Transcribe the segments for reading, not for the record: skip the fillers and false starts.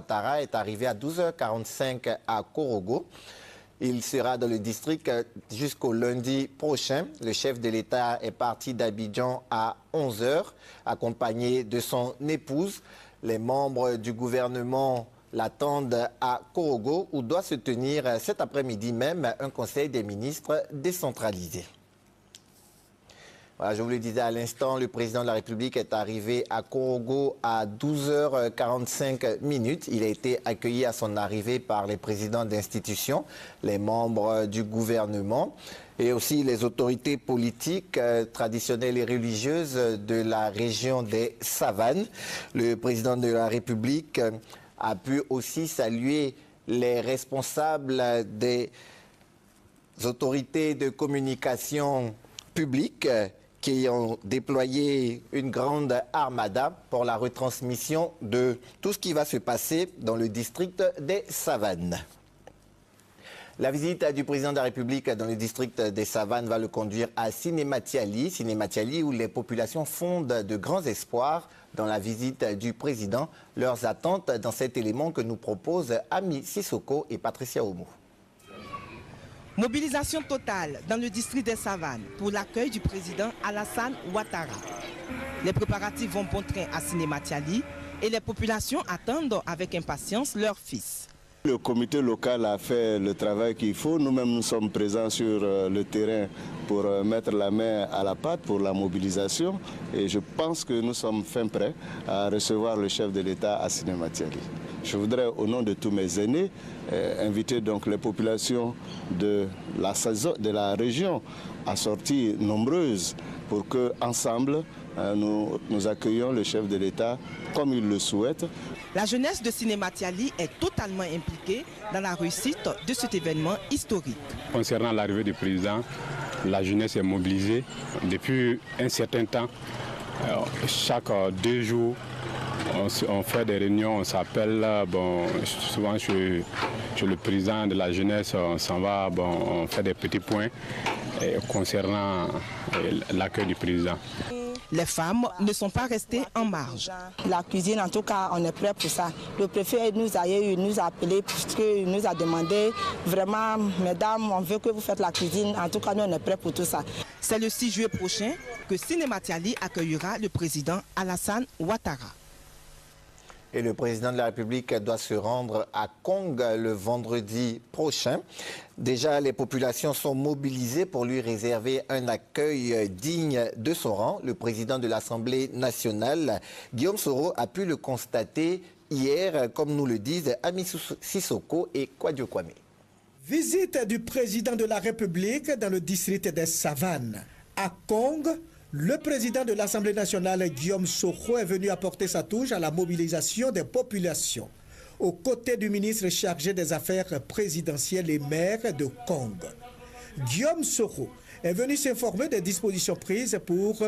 Ouattara est arrivé à 12h45 à Korogo. Il sera dans le district jusqu'au lundi prochain. Le chef de l'État est parti d'Abidjan à 11h, accompagné de son épouse. Les membres du gouvernement l'attendent à Korogo, où doit se tenir cet après-midi même un conseil des ministres décentralisé. Voilà, je vous le disais à l'instant, le président de la République est arrivé à Korogo à 12h45. Il a été accueilli à son arrivée par les présidents d'institutions, les membres du gouvernement et aussi les autorités politiques, traditionnelles et religieuses de la région des Savanes. Le président de la République a pu aussi saluer les responsables des autorités de communication publique qui ont déployé une grande armada pour la retransmission de tout ce qui va se passer dans le district des Savanes. La visite du président de la République dans le district des Savanes va le conduire à Sinématiali, où les populations fondent de grands espoirs dans la visite du président. Leurs attentes dans cet élément que nous proposent Ami Sissoko et Patricia Omo. Mobilisation totale dans le district des Savanes pour l'accueil du président Alassane Ouattara. Les préparatifs vont bon train à Sinématiali et les populations attendent avec impatience leur fils. Le comité local a fait le travail qu'il faut. Nous-mêmes, nous sommes présents sur le terrain pour mettre la main à la pâte pour la mobilisation. Et je pense que nous sommes fin prêts à recevoir le chef de l'État à Sinématiali. Je voudrais, au nom de tous mes aînés, inviter donc les populations de la région à sortir nombreuses pour qu'ensemble, nous accueillions le chef de l'État comme il le souhaite. La jeunesse de Sinématiali est totalement impliquée dans la réussite de cet événement historique. Concernant l'arrivée du président, la jeunesse est mobilisée depuis un certain temps. Chaque 2 jours, on fait des réunions, on s'appelle, souvent chez le président de la jeunesse, on s'en va, on fait des petits points concernant l'accueil du président. Les femmes ne sont pas restées en marge. La cuisine, en tout cas, on est prêt pour ça. Le préfet nous a appelé puisqu'il nous a demandé vraiment, mesdames, on veut que vous faites la cuisine. En tout cas, nous, on est prêt pour tout ça. C'est le 6 juillet prochain que Sinématiali accueillera le président Alassane Ouattara. Et le président de la République doit se rendre à Kong le vendredi prochain. Déjà, les populations sont mobilisées pour lui réserver un accueil digne de son rang. Le président de l'Assemblée nationale, Guillaume Soro, a pu le constater hier, comme nous le disent Ami Sissoko et Kwadio Kwame. Visite du président de la République dans le district des Savanes. À Kong, le président de l'Assemblée nationale, Guillaume Soro, est venu apporter sa touche à la mobilisation des populations, aux côtés du ministre chargé des Affaires présidentielles et maire de Kong. Guillaume Soro est venu s'informer des dispositions prises pour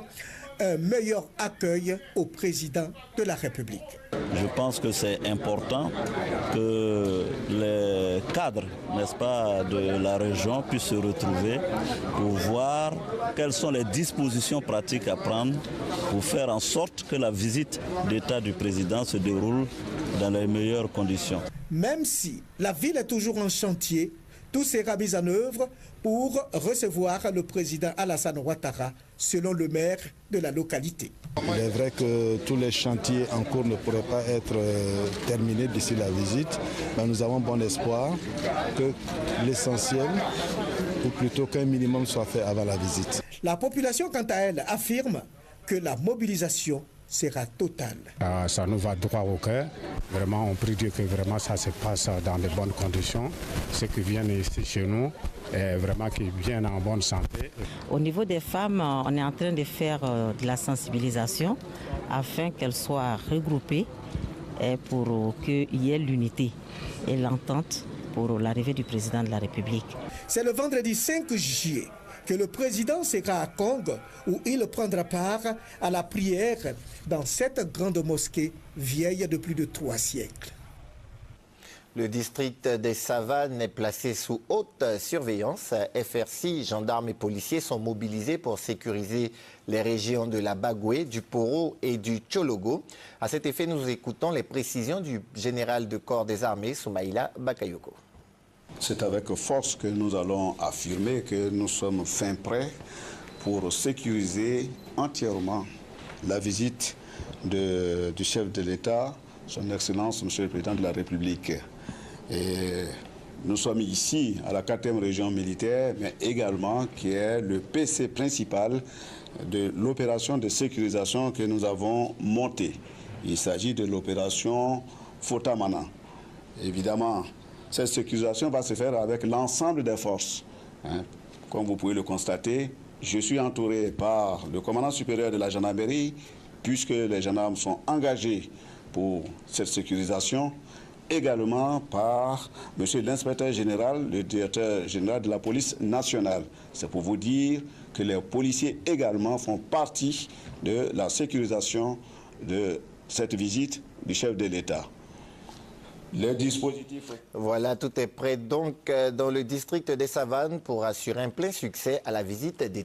un meilleur accueil au président de la République. Je pense que c'est important que les cadres, n'est-ce pas, de la région puissent se retrouver pour voir quelles sont les dispositions pratiques à prendre pour faire en sorte que la visite d'État du président se déroule dans les meilleures conditions. Même si la ville est toujours en chantier, tout sera mis en œuvre pour recevoir le président Alassane Ouattara, selon le maire de la localité. Il est vrai que tous les chantiers en cours ne pourraient pas être terminés d'ici la visite, mais nous avons bon espoir que l'essentiel, ou plutôt qu'un minimum, soit fait avant la visite. La population, quant à elle, affirme que la mobilisation sera totale. Ça nous va droit au cœur. Vraiment, on prie Dieu que vraiment ça se passe dans de bonnes conditions. Ceux qui viennent ici chez nous, vraiment qui viennent en bonne santé. Au niveau des femmes, on est en train de faire de la sensibilisation afin qu'elles soient regroupées pour qu'il y ait l'unité et l'entente pour l'arrivée du président de la République. C'est le vendredi 5 juillet que le président sera à Kong, où il prendra part à la prière dans cette grande mosquée vieille de plus de 3 siècles. Le district des Savanes est placé sous haute surveillance. FRC, gendarmes et policiers sont mobilisés pour sécuriser les régions de la Bagoué, du Poro et du Tchologo. À cet effet, nous écoutons les précisions du général de corps des armées, Soumaïla Bakayoko. C'est avec force que nous allons affirmer que nous sommes fin prêts pour sécuriser entièrement la visite du chef de l'État, son Excellence, Monsieur le Président de la République. Et nous sommes ici à la 4e région militaire, mais également qui est le PC principal de l'opération de sécurisation que nous avons montée. Il s'agit de l'opération Fotamana. Évidemment, cette sécurisation va se faire avec l'ensemble des forces. Comme vous pouvez le constater, je suis entouré par le commandant supérieur de la gendarmerie, puisque les gendarmes sont engagés pour cette sécurisation, également par monsieur l'inspecteur général, le directeur général de la police nationale. C'est pour vous dire que les policiers également font partie de la sécurisation de cette visite du chef de l'État. Les dispositifs... Voilà, tout est prêt donc dans le district des Savanes pour assurer un plein succès à la visite des